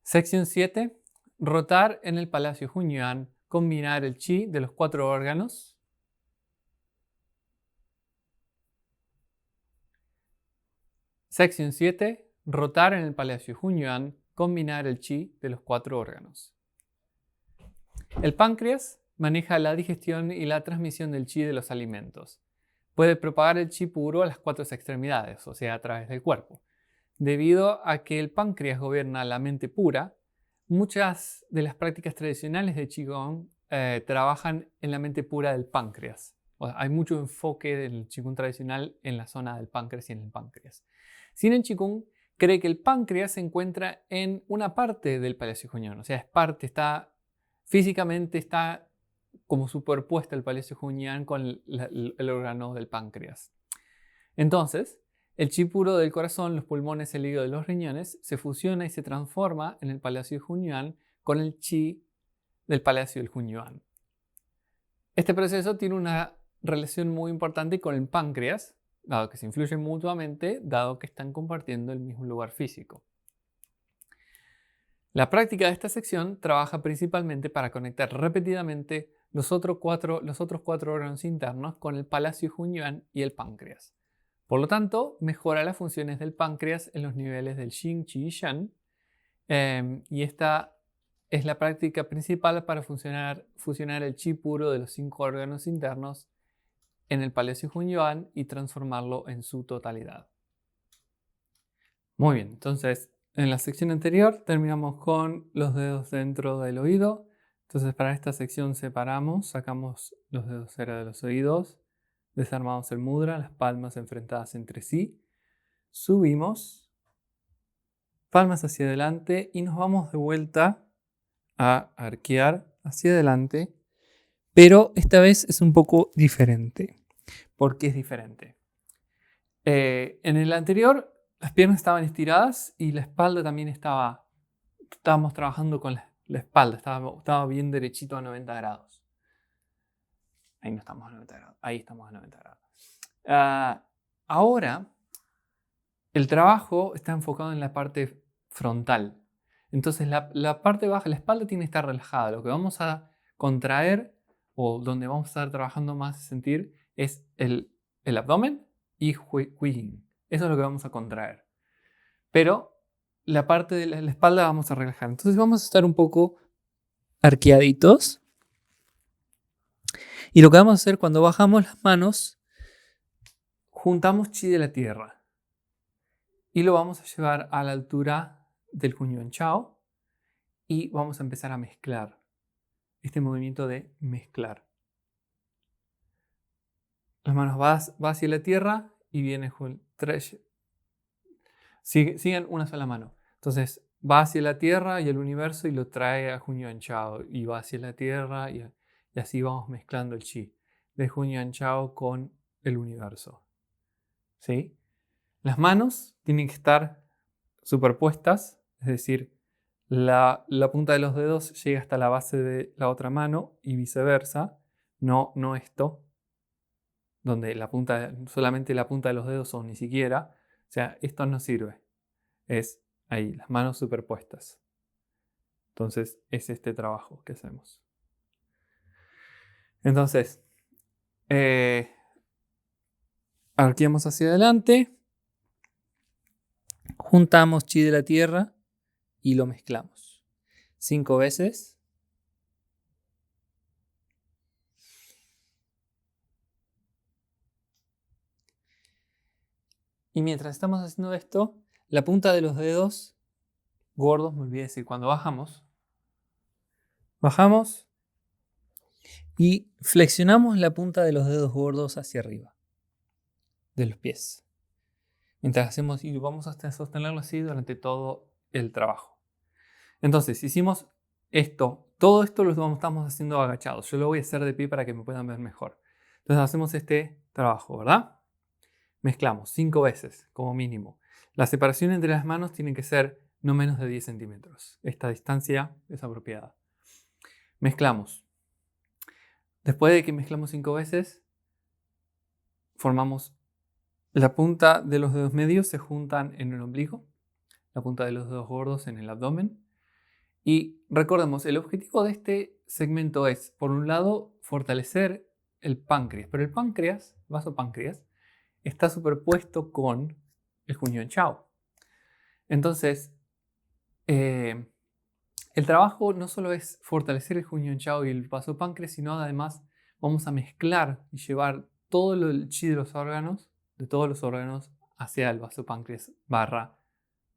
Sección 7. Rotar en el Palacio Hunyuan. Combinar el chi de los 4 órganos. Sección 7. Rotar en el Palacio Hunyuan. Combinar el chi de los 4 órganos. El páncreas maneja la digestión y la transmisión del chi de los alimentos. Puede propagar el chi puro a las 4 extremidades, o sea, a través del cuerpo. Debido a que el páncreas gobierna la mente pura, muchas de las prácticas tradicionales de Qigong trabajan en la mente pura del páncreas. O sea, hay mucho enfoque del Qigong tradicional en la zona del páncreas y en el páncreas. Sin el Qigong cree que el páncreas se encuentra en una parte del Palacio Hunyuan, o sea, es parte, físicamente está como superpuesta el Palacio Hunyuan con el órgano del páncreas. Entonces, el chi puro del corazón, los pulmones, el hígado y los riñones se fusiona y se transforma en el Palacio Hunyuan con el chi del Palacio del Hunyuan. Este proceso tiene una relación muy importante con el páncreas, dado que se influyen mutuamente, dado que están compartiendo el mismo lugar físico. La práctica de esta sección trabaja principalmente para conectar repetidamente los otros cuatro órganos internos con el Palacio Hunyuan y el páncreas. Por lo tanto, mejora las funciones del páncreas en los niveles del Xing, Qi y Shen, y esta es la práctica principal para fusionar el chi puro de los 5 órganos internos en el Palacio Hunyuan y transformarlo en su totalidad. Muy bien, entonces en la sección anterior terminamos con los dedos dentro del oído. Entonces para esta sección sacamos los dedos fuera de los oídos, desarmamos el mudra, las palmas enfrentadas entre sí, subimos, palmas hacia adelante y nos vamos de vuelta a arquear hacia adelante, pero esta vez es un poco diferente. ¿Por qué es diferente? En el anterior las piernas estaban estiradas y la espalda también estábamos trabajando con la espalda, estaba bien derechito a 90 grados. Ahí no estamos a 90 grados, ahí estamos a 90 grados. Ahora, el trabajo está enfocado en la parte frontal. Entonces, la parte baja, la espalda tiene que estar relajada. Lo que vamos a contraer o donde vamos a estar trabajando más y sentir es el abdomen y Huijing. Eso es lo que vamos a contraer. Pero la parte de la espalda vamos a relajar. Entonces vamos a estar un poco arqueaditos. Y lo que vamos a hacer cuando bajamos las manos, juntamos chi de la tierra. Y lo vamos a llevar a la altura del Hunyuan Chao. Y vamos a empezar a mezclar. Este movimiento de mezclar. Las manos va hacia la tierra y viene siguen una sola mano. Entonces va hacia la tierra y el universo y lo trae a Hunyuan Chao. Y va hacia la tierra y así vamos mezclando el chi de Hunyuan Chao con el universo. ¿Sí? Las manos tienen que estar superpuestas, es decir, la punta de los dedos llega hasta la base de la otra mano y viceversa. No esto, donde solamente la punta de los dedos o ni siquiera. O sea, esto no sirve. Es ahí, las manos superpuestas. Entonces, es este trabajo que hacemos. Entonces, arqueamos hacia adelante, juntamos chi de la tierra y lo mezclamos. 5 veces. Y mientras estamos haciendo esto, la punta de los dedos gordos, me olvidé decir, cuando bajamos y flexionamos la punta de los dedos gordos hacia arriba de los pies. Mientras hacemos, y vamos a sostenerlo así durante todo el trabajo. Entonces, hicimos esto. Todo esto lo estamos haciendo agachados. Yo lo voy a hacer de pie para que me puedan ver mejor. Entonces hacemos este trabajo, ¿verdad? Mezclamos 5 veces como mínimo. La separación entre las manos tiene que ser no menos de 10 centímetros. Esta distancia es apropiada. Mezclamos. Después de que mezclamos 5 veces, formamos la punta de los dedos medios se juntan en el ombligo, la punta de los dedos gordos en el abdomen Y recordemos, el objetivo de este segmento es, por un lado, fortalecer el páncreas, pero el páncreas, vasopáncreas, está superpuesto con el Hunyuan Chao. Entonces, el trabajo no solo es fortalecer el Hunyuan Chao y el vasopáncreas, sino además vamos a mezclar y llevar todo el chi de todos los órganos, hacia el vasopáncreas barra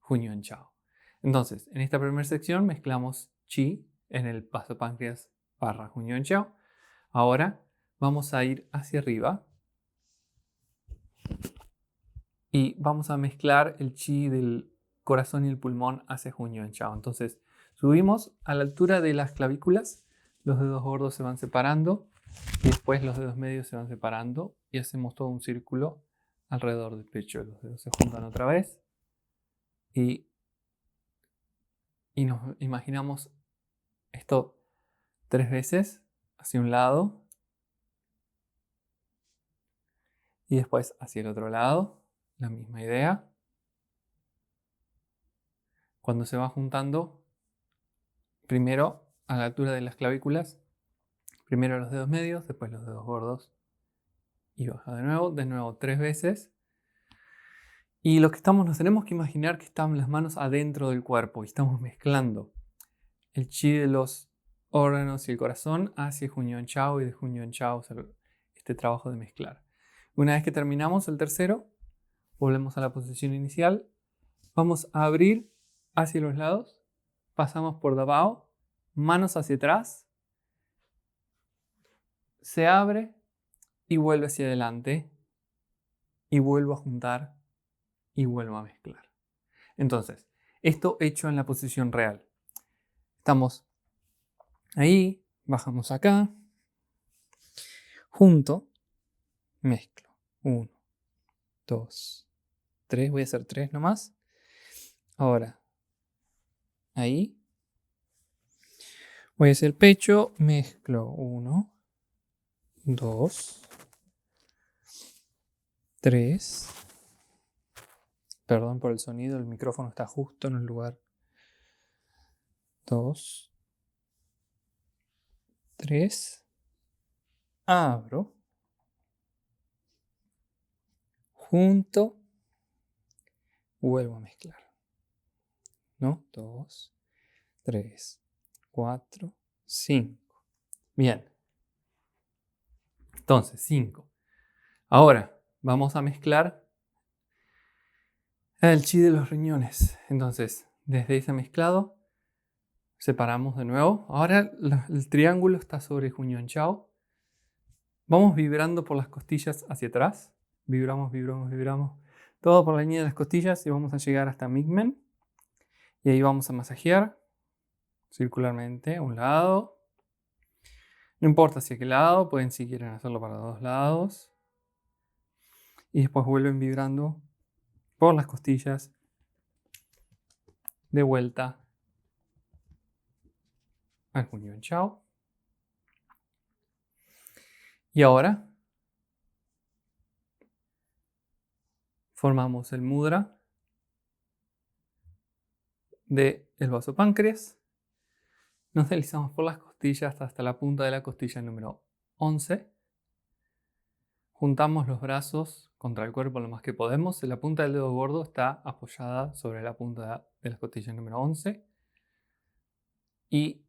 Hunyuan Chao. Entonces, en esta primera sección mezclamos chi en el vasopáncreas barra Hunyuan Chao. Ahora vamos a ir hacia arriba y vamos a mezclar el chi del corazón y el pulmón hacia Hunyuan Chao. Entonces, subimos a la altura de las clavículas, los dedos gordos se van separando y después los dedos medios se van separando y hacemos todo un círculo alrededor del pecho. Los dedos se juntan otra vez y nos imaginamos esto 3 veces hacia un lado y después hacia el otro lado, la misma idea. Cuando se va juntando, primero a la altura de las clavículas, primero los dedos medios, después los dedos gordos y baja de nuevo 3 veces. Y lo que nos tenemos que imaginar que están las manos adentro del cuerpo y estamos mezclando el chi de los órganos y el corazón hacia Hunyuan Chao y de Hunyuan Chao este trabajo de mezclar. Una vez que terminamos el tercero, volvemos a la posición inicial. Vamos a abrir hacia los lados, pasamos por debajo, manos hacia atrás, se abre y vuelve hacia adelante y vuelvo a juntar y vuelvo a mezclar. Entonces, esto hecho en la posición real. Estamos ahí, bajamos acá, junto, mezclo. 1, 2, 3, voy a hacer 3 nomás. Ahora, ahí, voy a hacer el pecho, mezclo 1, 2, 3. Perdón por el sonido, el micrófono está justo en el lugar. 2, 3. Abro. Junto. Vuelvo a mezclar. ¿No? 2, 3, 4, 5. Bien. Entonces, 5. Ahora, vamos a mezclar el chi de los riñones. Entonces, desde ese mezclado, separamos de nuevo. Ahora el triángulo está sobre Hunyuan Chao. Vamos vibrando por las costillas hacia atrás. Vibramos, vibramos, vibramos. Todo por la línea de las costillas y vamos a llegar hasta Migmen. Y ahí vamos a masajear circularmente a un lado. No importa hacia qué lado, pueden si quieren hacerlo para los dos lados. Y después vuelven vibrando por las costillas de vuelta al Hunyuan Chao. Y ahora formamos el mudra del vasopáncreas. Nos deslizamos por las costillas hasta la punta de la costilla número 11. Juntamos los brazos contra el cuerpo lo más que podemos. La punta del dedo gordo está apoyada sobre la punta de la costilla número 11. Y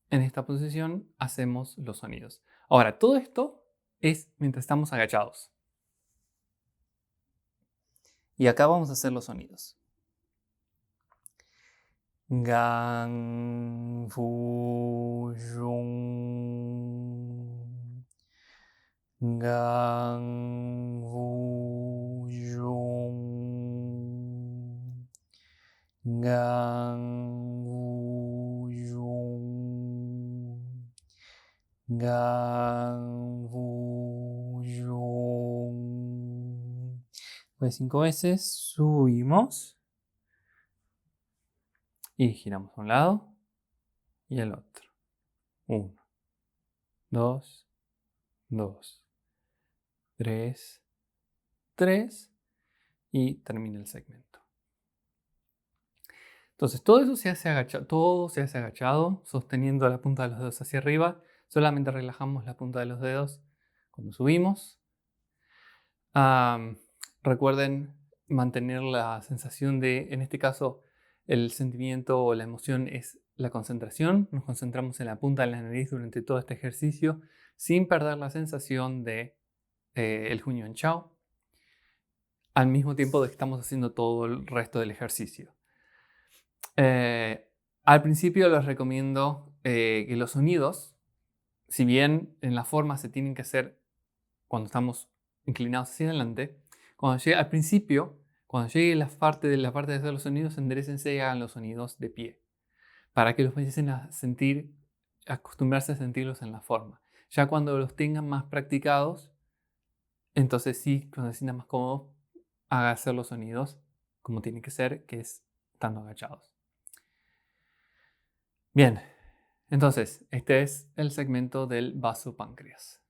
en esta posición hacemos los sonidos. Ahora, todo esto es mientras estamos agachados. Y acá vamos a hacer los sonidos. Gang Fu Jung. Gang Fu Jung. Gang Fu Jung. Gang Fu Jung. Pues 5 veces subimos. Y giramos a un lado y al otro. 1, 2, 2, 3, 3 y termina el segmento. Entonces, todo eso se hace agachado, todo se hace agachado, sosteniendo la punta de los dedos hacia arriba. Solamente relajamos la punta de los dedos cuando subimos. Recuerden mantener la sensación de, en este caso, el sentimiento o la emoción es la concentración. Nos concentramos en la punta de la nariz durante todo este ejercicio sin perder la sensación de el Hunyuan Chao, al mismo tiempo de que estamos haciendo todo el resto del ejercicio. Al principio les recomiendo que los sonidos, si bien en la forma se tienen que hacer cuando estamos inclinados hacia adelante, al principio, cuando llegue la parte de hacer los sonidos, enderecense y hagan los sonidos de pie, para que los empiecen a sentir, acostumbrarse a sentirlos en la forma. Ya cuando los tengan más practicados, entonces sí, cuando se sientan más cómodos, haga hacer los sonidos como tiene que ser, que es estando agachados. Bien, entonces este es el segmento del vasopáncreas.